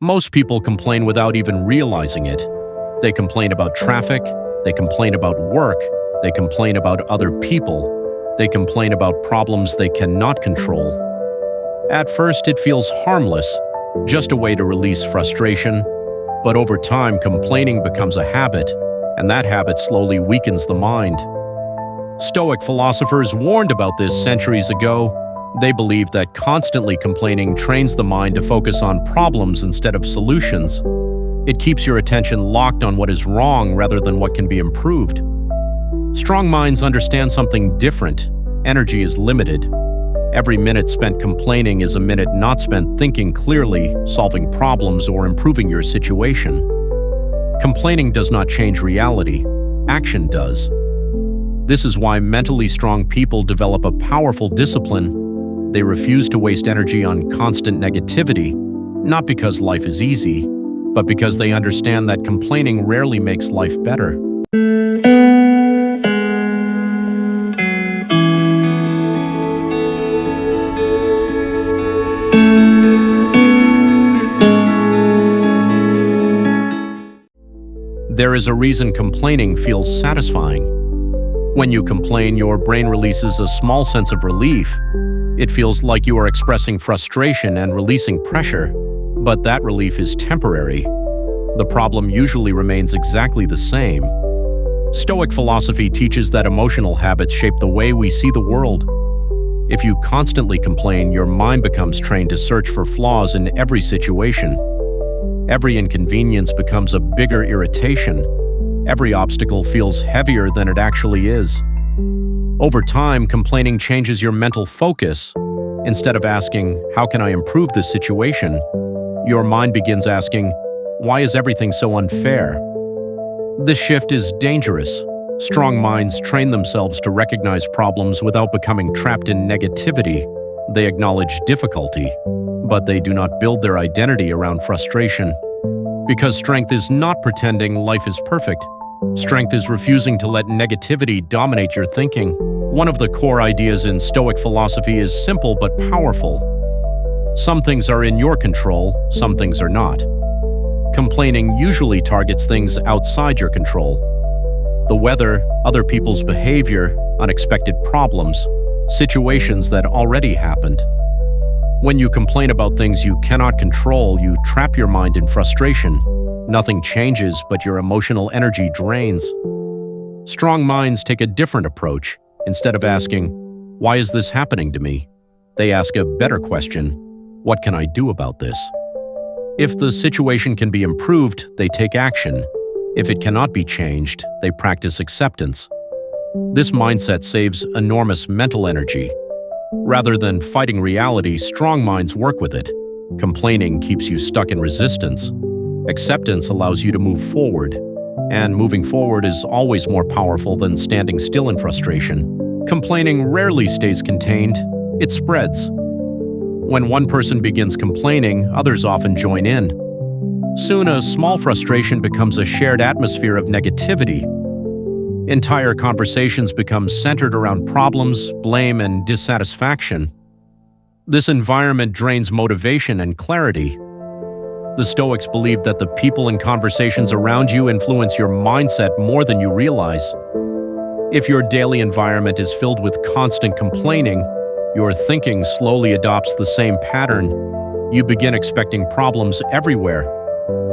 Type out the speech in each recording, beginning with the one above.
Most people complain without even realizing it. They complain about traffic, they complain about work, they complain about other people, they complain about problems they cannot control. At first, it feels harmless, just a way to release frustration. But over time, complaining becomes a habit, and that habit slowly weakens the mind. Stoic philosophers warned about this centuries ago. They believed that constantly complaining trains the mind to focus on problems instead of solutions. It keeps your attention locked on what is wrong rather than what can be improved. Strong minds understand something different. Energy is limited. Every minute spent complaining is a minute not spent thinking clearly, solving problems, or improving your situation. Complaining does not change reality. Action does. This is why mentally strong people develop a powerful discipline. They refuse to waste energy on constant negativity, not because life is easy, but because they understand that complaining rarely makes life better. There is a reason complaining feels satisfying. When you complain, your brain releases a small sense of relief. It feels like you are expressing frustration and releasing pressure, but that relief is temporary. The problem usually remains exactly the same. Stoic philosophy teaches that emotional habits shape the way we see the world. If you constantly complain, your mind becomes trained to search for flaws in every situation. Every inconvenience becomes a bigger irritation. Every obstacle feels heavier than it actually is. Over time, complaining changes your mental focus. Instead of asking, "How can I improve this situation?" your mind begins asking, "Why is everything so unfair?" This shift is dangerous. Strong minds train themselves to recognize problems without becoming trapped in negativity. They acknowledge difficulty, but they do not build their identity around frustration. Because strength is not pretending life is perfect. Strength is refusing to let negativity dominate your thinking. One of the core ideas in Stoic philosophy is simple but powerful. Some things are in your control, some things are not. Complaining usually targets things outside your control. The weather, other people's behavior, unexpected problems, situations that already happened. When you complain about things you cannot control, you trap your mind in frustration. Nothing changes, but your emotional energy drains. Strong minds take a different approach. Instead of asking, "Why is this happening to me?" they ask a better question, "What can I do about this?" If the situation can be improved, they take action. If it cannot be changed, they practice acceptance. This mindset saves enormous mental energy. Rather than fighting reality, strong minds work with it. Complaining keeps you stuck in resistance. Acceptance allows you to move forward. And moving forward is always more powerful than standing still in frustration. Complaining rarely stays contained, it spreads. When one person begins complaining, others often join in. Soon, a small frustration becomes a shared atmosphere of negativity. Entire conversations become centered around problems, blame, and dissatisfaction. This environment drains motivation and clarity. The Stoics believe that the people and conversations around you influence your mindset more than you realize. If your daily environment is filled with constant complaining, your thinking slowly adopts the same pattern. You begin expecting problems everywhere.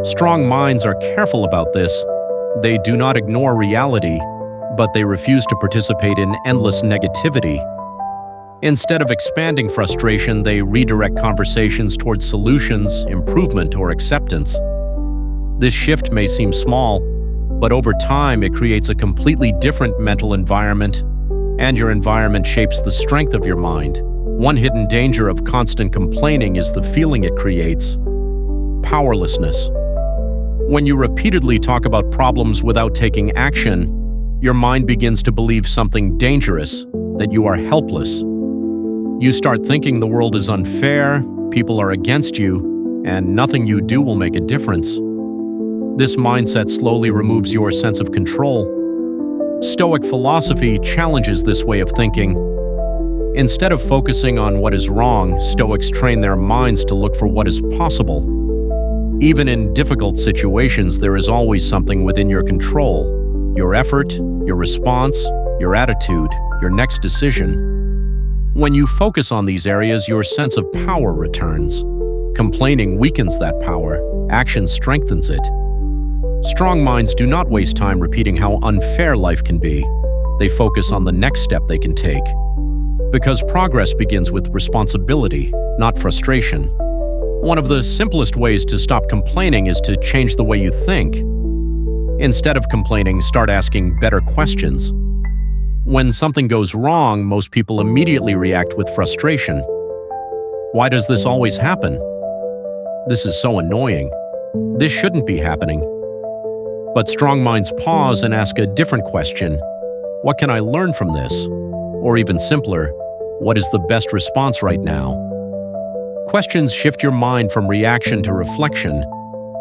Strong minds are careful about this. They do not ignore reality, but they refuse to participate in endless negativity. Instead of expanding frustration, they redirect conversations towards solutions, improvement, or acceptance. This shift may seem small, but over time it creates a completely different mental environment, and your environment shapes the strength of your mind. One hidden danger of constant complaining is the feeling it creates: powerlessness. When you repeatedly talk about problems without taking action, your mind begins to believe something dangerous, that you are helpless. You start thinking the world is unfair, people are against you, and nothing you do will make a difference. This mindset slowly removes your sense of control. Stoic philosophy challenges this way of thinking. Instead of focusing on what is wrong, Stoics train their minds to look for what is possible. Even in difficult situations, there is always something within your control: your effort, your response, your attitude, your next decision. When you focus on these areas, your sense of power returns. Complaining weakens that power. Action strengthens it. Strong minds do not waste time repeating how unfair life can be. They focus on the next step they can take. Because progress begins with responsibility, not frustration. One of the simplest ways to stop complaining is to change the way you think. Instead of complaining, start asking better questions. When something goes wrong, most people immediately react with frustration. Why does this always happen? This is so annoying. This shouldn't be happening. But strong minds pause and ask a different question. What can I learn from this? Or even simpler, what is the best response right now? Questions shift your mind from reaction to reflection.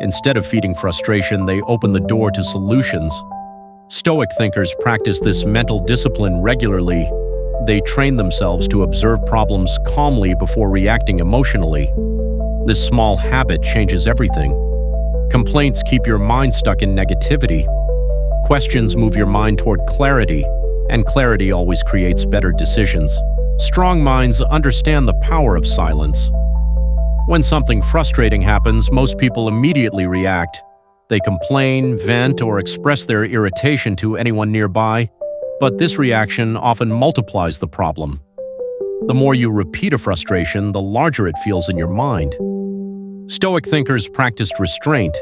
Instead of feeding frustration, they open the door to solutions. Stoic thinkers practice this mental discipline regularly. They train themselves to observe problems calmly before reacting emotionally. This small habit changes everything. Complaints keep your mind stuck in negativity. Questions move your mind toward clarity, and clarity always creates better decisions. Strong minds understand the power of silence. When something frustrating happens, most people immediately react. They complain, vent, or express their irritation to anyone nearby, but this reaction often multiplies the problem. The more you repeat a frustration, the larger it feels in your mind. Stoic thinkers practiced restraint.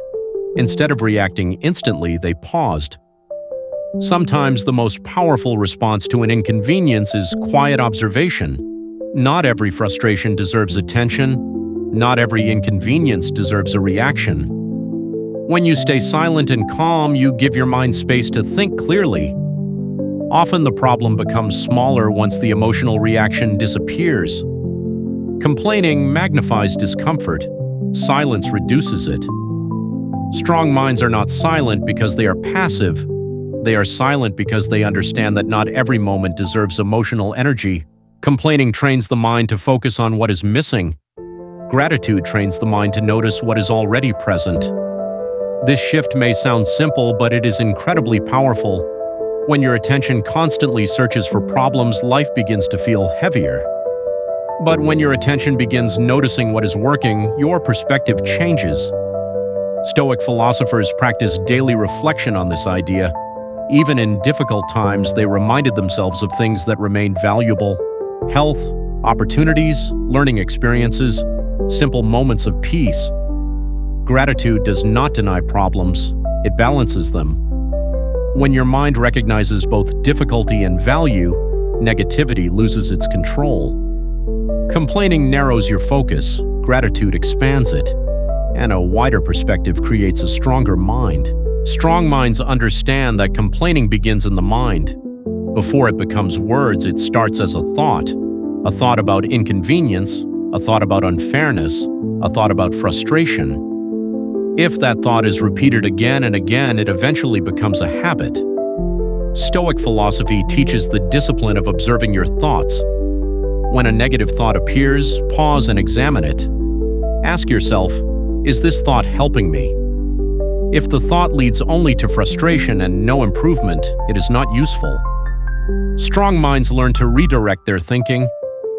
Instead of reacting instantly, they paused. Sometimes the most powerful response to an inconvenience is quiet observation. Not every frustration deserves attention. Not every inconvenience deserves a reaction. When you stay silent and calm, you give your mind space to think clearly. Often the problem becomes smaller once the emotional reaction disappears. Complaining magnifies discomfort. Silence reduces it. Strong minds are not silent because they are passive. They are silent because they understand that not every moment deserves emotional energy. Complaining trains the mind to focus on what is missing. Gratitude trains the mind to notice what is already present. This shift may sound simple, but it is incredibly powerful. When your attention constantly searches for problems, life begins to feel heavier. But when your attention begins noticing what is working, your perspective changes. Stoic philosophers practice daily reflection on this idea. Even in difficult times, they reminded themselves of things that remained valuable: health, opportunities, learning experiences, simple moments of peace. Gratitude does not deny problems, it balances them. When your mind recognizes both difficulty and value, negativity loses its control. Complaining narrows your focus, gratitude expands it, and a wider perspective creates a stronger mind. Strong minds understand that complaining begins in the mind. Before it becomes words, it starts as a thought about inconvenience, a thought about unfairness, a thought about frustration. If that thought is repeated again and again, it eventually becomes a habit. Stoic philosophy teaches the discipline of observing your thoughts. When a negative thought appears, pause and examine it. Ask yourself, is this thought helping me? If the thought leads only to frustration and no improvement, it is not useful. Strong minds learn to redirect their thinking.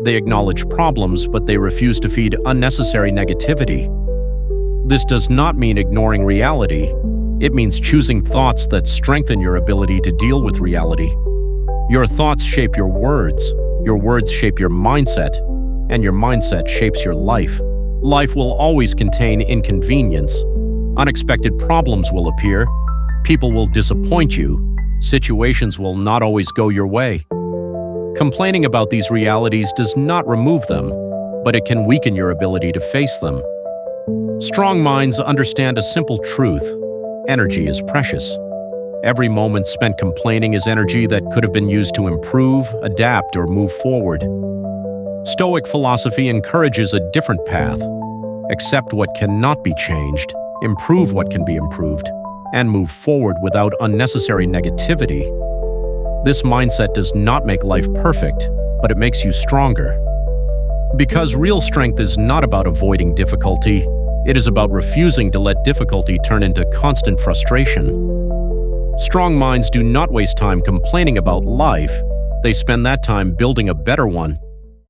They acknowledge problems, but they refuse to feed unnecessary negativity. This does not mean ignoring reality. It means choosing thoughts that strengthen your ability to deal with reality. Your thoughts shape your words shape your mindset, and your mindset shapes your life. Life will always contain inconvenience. Unexpected problems will appear. People will disappoint you. Situations will not always go your way. Complaining about these realities does not remove them, but it can weaken your ability to face them. Strong minds understand a simple truth: energy is precious. Every moment spent complaining is energy that could have been used to improve, adapt, or move forward. Stoic philosophy encourages a different path. Accept what cannot be changed, improve what can be improved, and move forward without unnecessary negativity. This mindset does not make life perfect, but it makes you stronger. Because real strength is not about avoiding difficulty, It is about refusing to let difficulty turn into constant frustration. Strong minds do not waste time complaining about life. They spend that time building a better one.